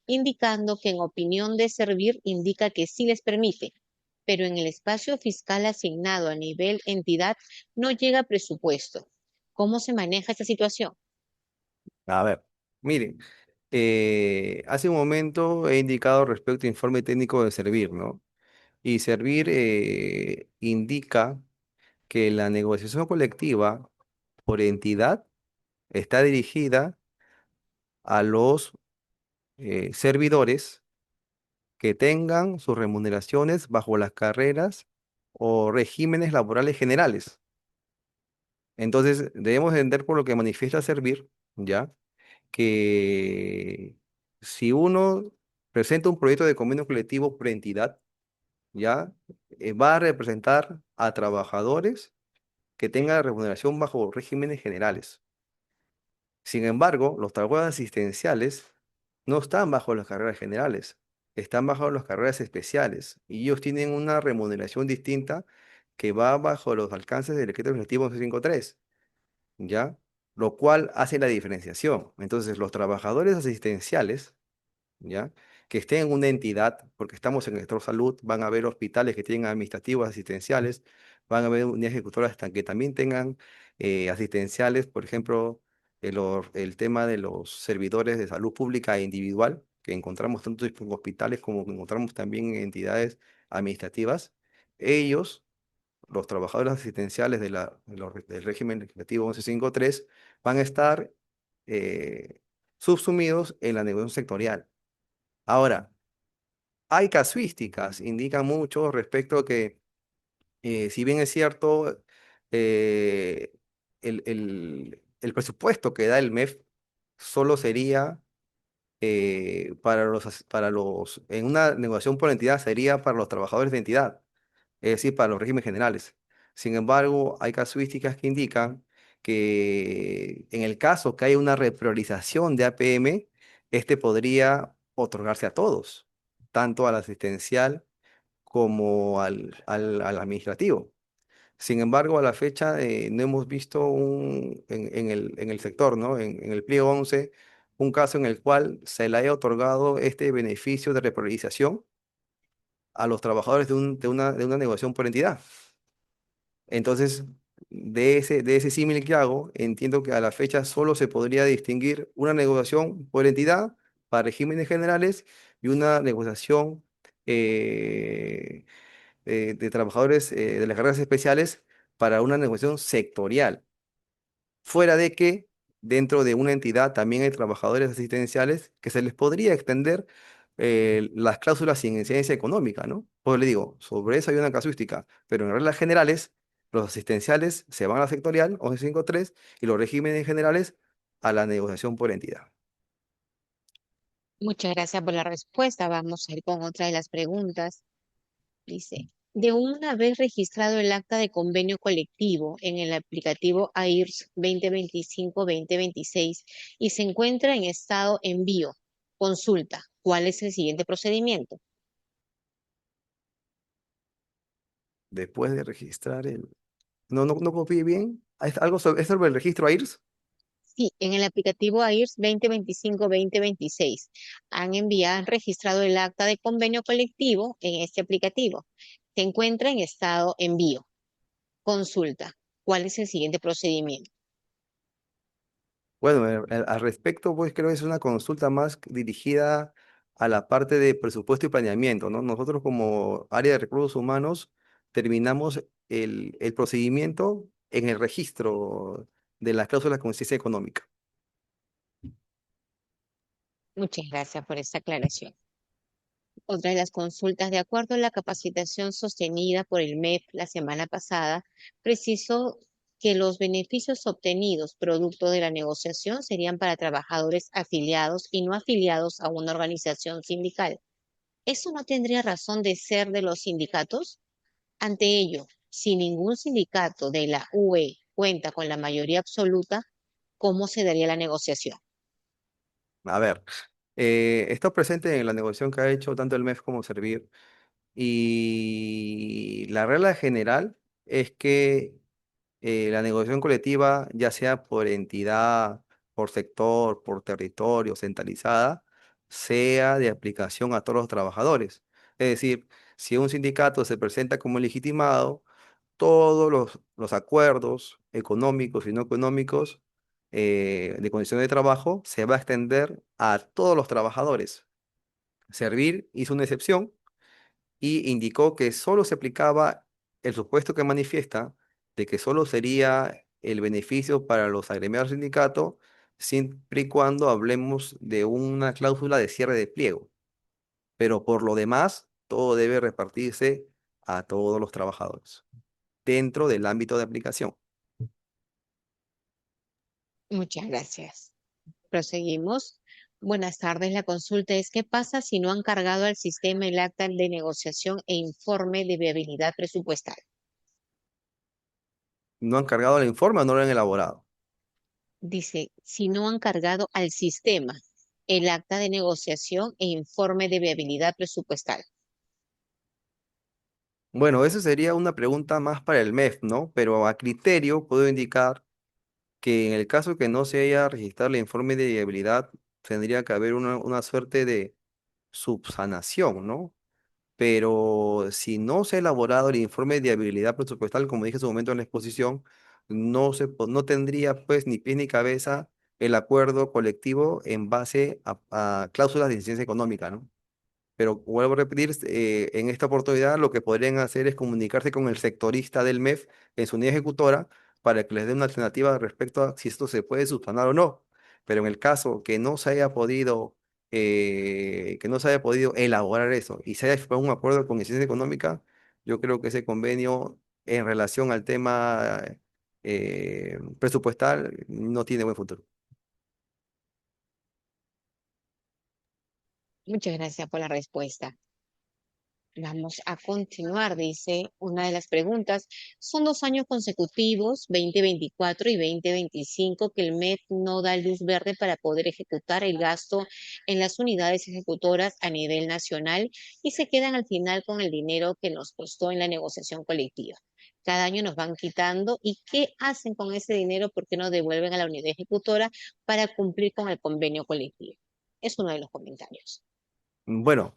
indicando que en opinión de servir indica que sí les permite, pero en el espacio fiscal asignado a nivel entidad no llega presupuesto. ¿Cómo se maneja esta situación? A ver, miren, hace un momento he indicado respecto al informe técnico de Servir, ¿no? Y Servir indica que la negociación colectiva por entidad está dirigida a los servidores que tengan sus remuneraciones bajo las carreras o regímenes laborales generales. Entonces, debemos entender por lo que manifiesta Servir, ¿ya? Que si uno presenta un proyecto de convenio colectivo por entidad, ¿ya? Va a representar a trabajadores que tengan remuneración bajo regímenes generales. Sin embargo, los trabajadores asistenciales no están bajo las carreras generales, están bajo las carreras especiales y ellos tienen una remuneración distinta que va bajo los alcances del decreto legislativo 1153, ¿ya? Lo cual hace la diferenciación. Entonces, los trabajadores asistenciales, ¿ya? Que estén en una entidad, porque estamos en el sector salud, van a haber hospitales que tienen administrativos asistenciales, van a haber unidades ejecutoras que también tengan asistenciales, por ejemplo, el tema de los servidores de salud pública e individual, que encontramos tanto en hospitales como que encontramos también en entidades administrativas. Ellos, los trabajadores asistenciales del régimen legislativo 1153, van a estar eh, subsumidos en la negociación sectorial. Ahora, hay casuísticas, indican mucho respecto a que, si bien es cierto, eh, el presupuesto que da el MEF solo sería en una negociación por entidad, sería para los trabajadores de entidad, es decir, para los regímenes generales. Sin embargo, hay casuísticas que indican que en el caso que haya una repriorización de APM, este podría otorgarse a todos, tanto al asistencial como al administrativo. Sin embargo, a la fecha no hemos visto en el sector, ¿no? En el pliego 11, un caso en el cual se le haya otorgado este beneficio de repriorización a los trabajadores de una negociación por entidad. Entonces, de ese símil que hago, entiendo que a la fecha solo se podría distinguir una negociación por entidad para regímenes generales y una negociación eh, de trabajadores de las carreras especiales para una negociación sectorial. Fuera de que dentro de una entidad también hay trabajadores asistenciales que se les podría extender las cláusulas sin incidencia económica, ¿no? Pues le digo, sobre eso hay una casuística, pero en reglas generales, los asistenciales se van a la sectorial, 1153, y los regímenes generales a la negociación por entidad. Muchas gracias por la respuesta. Vamos a ir con otra de las preguntas. Dice, de una vez registrado el acta de convenio colectivo en el aplicativo AIRS 2025-2026 y se encuentra en estado envío, consulta, ¿cuál es el siguiente procedimiento? Después de registrar el... No copié bien. ¿Es sobre el registro AIRS? Sí, en el aplicativo AIRS 2025-2026 han registrado el acta de convenio colectivo en este aplicativo. Se encuentra en estado envío. Consulta. ¿Cuál es el siguiente procedimiento? Bueno, al respecto, pues creo que es una consulta más dirigida a la parte de presupuesto y planeamiento, ¿no? Nosotros como área de recursos humanos terminamos el procedimiento en el registro de las cláusulas de conciencia económica. Muchas gracias por esta aclaración. Otra de las consultas, de acuerdo a la capacitación sostenida por el MEF la semana pasada, precisó que los beneficios obtenidos producto de la negociación serían para trabajadores afiliados y no afiliados a una organización sindical. ¿Eso no tendría razón de ser de los sindicatos? Ante ello, si ningún sindicato de la UE cuenta con la mayoría absoluta, ¿cómo se daría la negociación? A ver. Está presente en la negociación que ha hecho tanto el MEF como Servir. Y la regla general es que la negociación colectiva, ya sea por entidad, por sector, por territorio, centralizada, sea de aplicación a todos los trabajadores. Es decir, si un sindicato se presenta como legitimado, todos los acuerdos económicos y no económicos de condiciones de trabajo se va a extender a todos los trabajadores. Servir hizo una excepción y indicó que solo se aplicaba el supuesto que manifiesta de que solo sería el beneficio para los agremiados del sindicato siempre y cuando hablemos de una cláusula de cierre de pliego. Pero por lo demás, todo debe repartirse a todos los trabajadores dentro del ámbito de aplicación. Muchas gracias. Proseguimos. Buenas tardes. La consulta es, ¿qué pasa si no han cargado al sistema el acta de negociación e informe de viabilidad presupuestal? ¿No han cargado el informe o no lo han elaborado? Dice, si no han cargado al sistema el acta de negociación e informe de viabilidad presupuestal. Bueno, esa sería una pregunta más para el MEF, ¿no? Pero a criterio puedo indicar que en el caso que no se haya registrado el informe de viabilidad, tendría que haber una suerte de subsanación, ¿no? Pero si no se ha elaborado el informe de viabilidad presupuestal, como dije en su momento en la exposición, no tendría pues ni pie ni cabeza el acuerdo colectivo en base a cláusulas de incidencia económica, ¿no? Pero vuelvo a repetir, en esta oportunidad lo que podrían hacer es comunicarse con el sectorista del MEF en su unidad ejecutora para que les dé una alternativa respecto a si esto se puede subsanar o no. Pero en el caso que no se haya podido elaborar eso y se haya firmado un acuerdo con incidencia económica, yo creo que ese convenio en relación al tema presupuestal no tiene buen futuro. Muchas gracias por la respuesta. Vamos a continuar, dice una de las preguntas. Son 2 años consecutivos, 2024 y 2025, que el MEF no da luz verde para poder ejecutar el gasto en las unidades ejecutoras a nivel nacional y se quedan al final con el dinero que nos costó en la negociación colectiva. Cada año nos van quitando y ¿qué hacen con ese dinero? ¿Por qué no devuelven a la unidad ejecutora para cumplir con el convenio colectivo? Es uno de los comentarios. Bueno,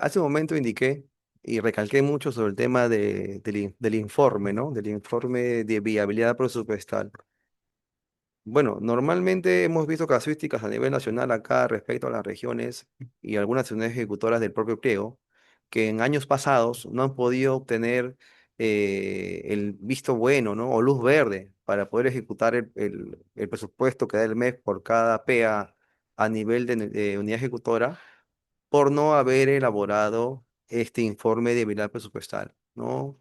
hace un momento indiqué y recalqué mucho sobre el tema del informe, ¿no? Del informe de viabilidad presupuestal. Bueno, normalmente hemos visto casuísticas a nivel nacional acá respecto a las regiones y algunas unidades ejecutoras del propio pliego, que en años pasados no han podido obtener el visto bueno, ¿no? O luz verde para poder ejecutar el presupuesto que da el MEF por cada PEA a nivel de unidad ejecutora por no haber elaborado este informe de habilidad presupuestal, ¿no?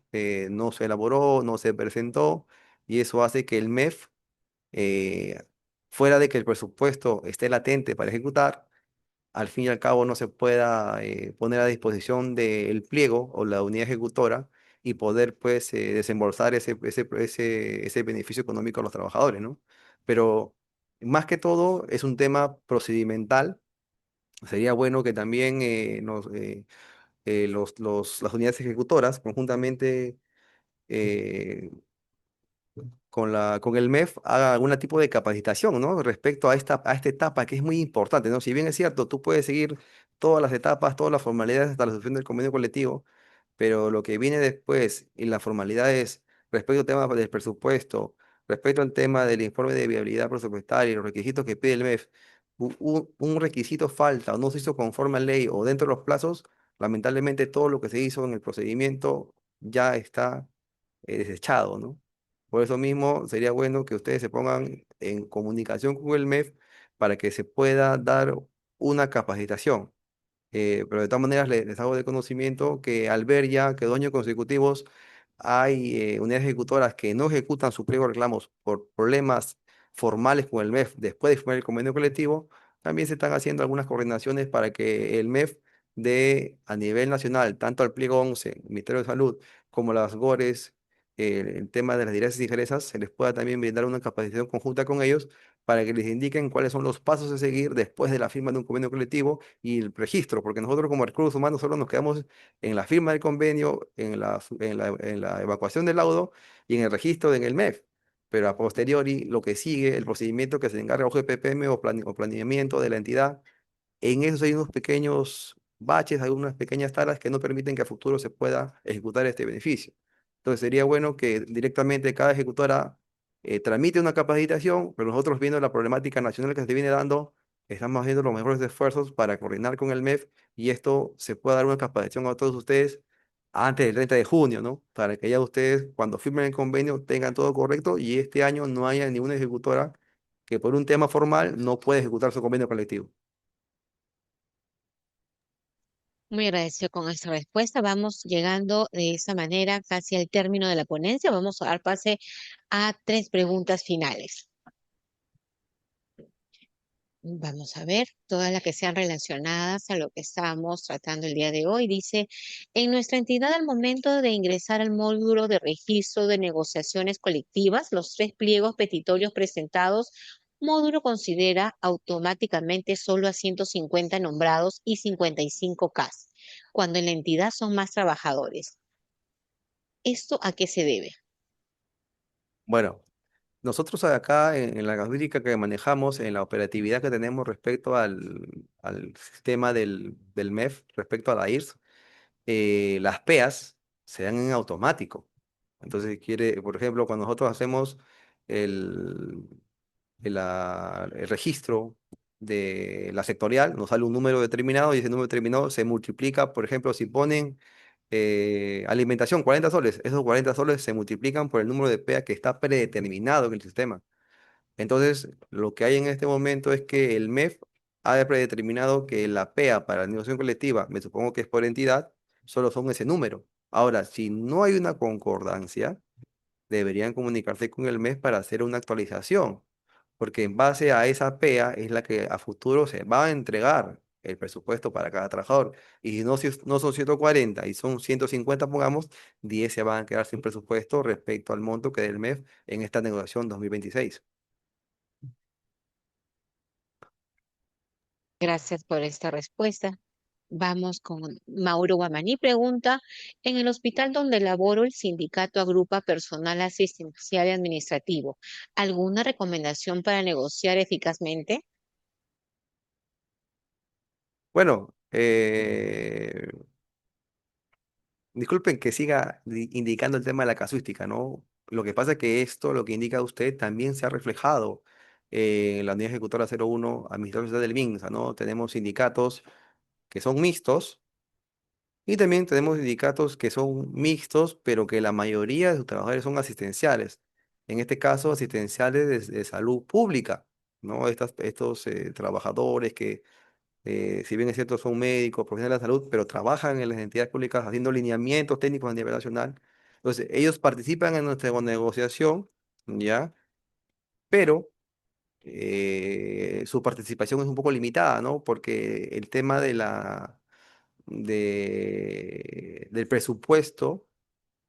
No se elaboró, no se presentó, y eso hace que el MEF, eh, fuera de que el presupuesto esté latente para ejecutar, al fin y al cabo no se pueda poner a disposición del pliego o la unidad ejecutora y poder pues desembolsar ese beneficio económico a los trabajadores, ¿no? Pero más que todo es un tema procedimental. Sería bueno que también las unidades ejecutoras conjuntamente eh, con el MEF haga algún tipo de capacitación, ¿no? Respecto a esta etapa que es muy importante, ¿no? Si bien es cierto, tú puedes seguir todas las etapas, todas las formalidades hasta la suscripción del convenio colectivo, pero lo que viene después y las formalidades respecto al tema del presupuesto, respecto al tema del informe de viabilidad presupuestaria y los requisitos que pide el MEF, un requisito falta o no se hizo conforme a ley o dentro de los plazos, lamentablemente todo lo que se hizo en el procedimiento ya está desechado, ¿no? Por eso mismo sería bueno que ustedes se pongan en comunicación con el MEF para que se pueda dar una capacitación. Pero de todas maneras les hago de conocimiento que al ver ya que 2 años consecutivos hay unidades ejecutoras que no ejecutan su pliego de reclamos por problemas formales con el MEF después de firmar el convenio colectivo, también se están haciendo algunas coordinaciones para que el MEF dé a nivel nacional, tanto al pliego 11, el Ministerio de Salud, como las GORES, el tema de las directas y jerezas, se les pueda también brindar una capacitación conjunta con ellos para que les indiquen cuáles son los pasos a seguir después de la firma de un convenio colectivo y el registro, porque nosotros como recursos humanos solo nos quedamos en la firma del convenio, en la evacuación del laudo y en el registro en el MEF. Pero a posteriori, lo que sigue, el procedimiento que se encarga OGPPM o planeamiento de la entidad, en eso hay unos pequeños baches, algunas pequeñas taras que no permiten que a futuro se pueda ejecutar este beneficio. Entonces sería bueno que directamente cada ejecutora tramite una capacitación, pero nosotros viendo la problemática nacional que se viene dando, estamos haciendo los mejores esfuerzos para coordinar con el MEF y esto se pueda dar una capacitación a todos ustedes antes del 30 de junio, ¿no? Para que ya ustedes cuando firmen el convenio tengan todo correcto y este año no haya ninguna ejecutora que por un tema formal no pueda ejecutar su convenio colectivo. Muy agradecido con esta respuesta. Vamos llegando de esa manera casi al término de la ponencia. Vamos a dar pase a tres preguntas finales. Vamos a ver, todas las que sean relacionadas a lo que estamos tratando el día de hoy. Dice, en nuestra entidad al momento de ingresar al módulo de registro de negociaciones colectivas, los tres pliegos petitorios presentados, módulo considera automáticamente solo a 150 nombrados y 55 CAS, cuando en la entidad son más trabajadores. ¿Esto a qué se debe? Bueno, nosotros acá en la gasolínica que manejamos, en la operatividad que tenemos respecto al sistema del MEF, respecto a la IRS, las PEAs se dan en automático. Entonces, por ejemplo, cuando nosotros hacemos el, el registro de la sectorial, nos sale un número determinado y ese número determinado se multiplica, por ejemplo, si ponen alimentación, 40 soles, esos 40 soles se multiplican por el número de PEA que está predeterminado en el sistema. Entonces, lo que hay en este momento es que el MEF ha predeterminado que la PEA para la negociación colectiva, me supongo que es por entidad, solo son ese número. Ahora, si no hay una concordancia, deberían comunicarse con el MEF para hacer una actualización, porque en base a esa PEA es la que a futuro se va a entregar el presupuesto para cada trabajador. Y si no son 140 y son 150 pongamos, 10 se van a quedar sin presupuesto respecto al monto que del MEF en esta negociación 2026. Gracias por esta respuesta. Vamos con Mauro Guamaní. Pregunta, en el hospital donde laboro, el sindicato agrupa personal asistencial y administrativo. ¿Alguna recomendación para negociar eficazmente? Bueno, disculpen que siga indicando el tema de la casuística, ¿no? Lo que pasa es que esto, lo que indica usted, también se ha reflejado en la unidad ejecutora 01, administración del MINSA, ¿no? Tenemos sindicatos que son mixtos y también tenemos sindicatos que son mixtos, pero que la mayoría de sus trabajadores son asistenciales. En este caso, asistenciales de salud pública, ¿no? Estos trabajadores que si bien es cierto, son médicos, profesionales de la salud, pero trabajan en las entidades públicas haciendo lineamientos técnicos a nivel nacional. Entonces, ellos participan en nuestra negociación, ¿ya? Pero su participación es un poco limitada, ¿no? Porque el tema del presupuesto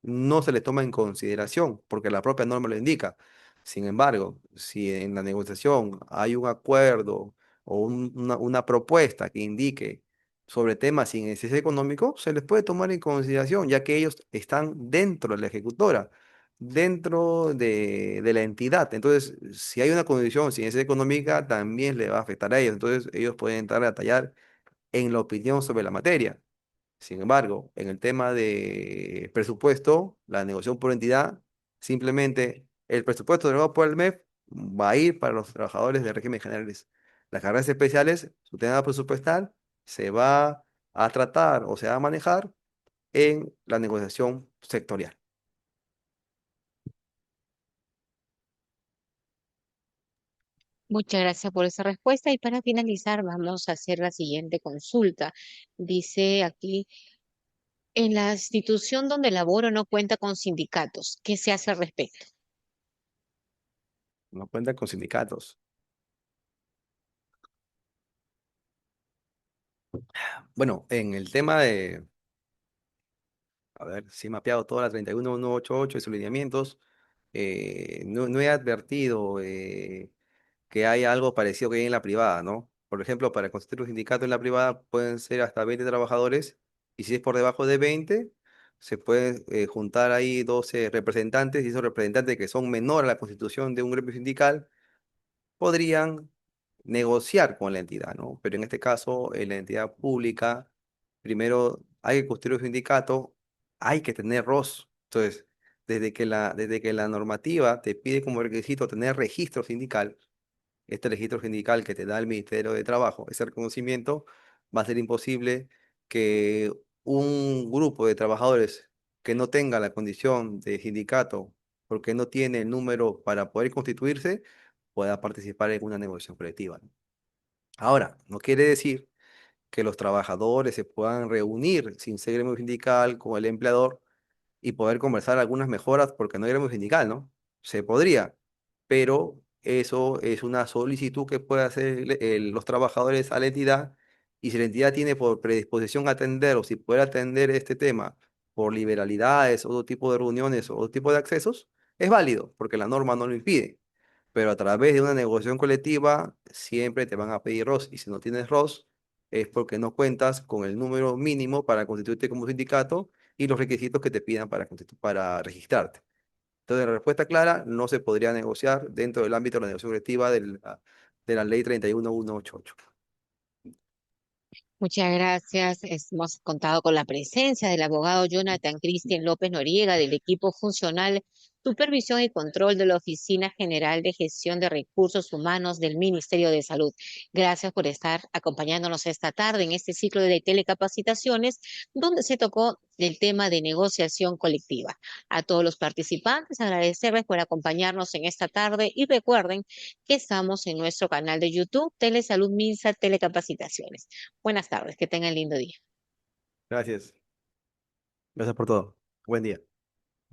no se le toma en consideración, porque la propia norma lo indica. Sin embargo, si en la negociación hay un acuerdo o una propuesta que indique sobre temas sin necesidad económico, se les puede tomar en consideración, ya que ellos están dentro de la ejecutora, dentro de la entidad. Entonces, si hay una condición sin necesidad económica, también le va a afectar a ellos. Entonces, ellos pueden entrar a tallar en la opinión sobre la materia. Sin embargo, en el tema de presupuesto, la negociación por entidad, simplemente el presupuesto derogado por el MEF va a ir para los trabajadores de régimen generales. Las carreras especiales, su tema presupuestal, se va a tratar o se va a manejar en la negociación sectorial. Muchas gracias por esa respuesta. Y para finalizar, vamos a hacer la siguiente consulta. Dice aquí, en la institución donde laboro no cuenta con sindicatos. ¿Qué se hace al respecto? No cuenta con sindicatos. Bueno, en el tema de, a ver, si he mapeado toda la 31188 y sus lineamientos, no he advertido que hay algo parecido que hay en la privada, ¿no? Por ejemplo, para constituir un sindicato en la privada pueden ser hasta 20 trabajadores y si es por debajo de 20, se pueden juntar ahí 12 representantes y esos representantes que son menor a la constitución de un gremio sindical podrían negociar con la entidad, ¿no? Pero en este caso, en la entidad pública, primero hay que construir un sindicato, hay que tener ROS. Entonces, desde que la normativa te pide como requisito tener registro sindical, este registro sindical que te da el Ministerio de Trabajo, ese reconocimiento, va a ser imposible que un grupo de trabajadores que no tenga la condición de sindicato, porque no tiene el número para poder constituirse, pueda participar en una negociación colectiva, ¿no? Ahora, no quiere decir que los trabajadores se puedan reunir sin ser gremio sindical con el empleador y poder conversar algunas mejoras porque no hay gremio sindical, ¿no? Se podría, pero eso es una solicitud que puede hacer los trabajadores a la entidad y si la entidad tiene por predisposición a atender o si puede atender este tema por liberalidades, otro tipo de reuniones o otro tipo de accesos, es válido porque la norma no lo impide. Pero a través de una negociación colectiva siempre te van a pedir ROS y si no tienes ROS es porque no cuentas con el número mínimo para constituirte como sindicato y los requisitos que te pidan para registrarte. Entonces, la respuesta clara, no se podría negociar dentro del ámbito de la negociación colectiva de la ley 31188. Muchas gracias. Hemos contado con la presencia del abogado Jonathan Cristian López Noriega del equipo funcional Supervisión y Control de la Oficina General de Gestión de Recursos Humanos del Ministerio de Salud. Gracias por estar acompañándonos esta tarde en este ciclo de telecapacitaciones donde se tocó el tema de negociación colectiva. A todos los participantes agradecerles por acompañarnos en esta tarde y recuerden que estamos en nuestro canal de YouTube Telesalud Minsa Telecapacitaciones. Buenas tardes, que tengan lindo día. Gracias. Gracias por todo. Buen día.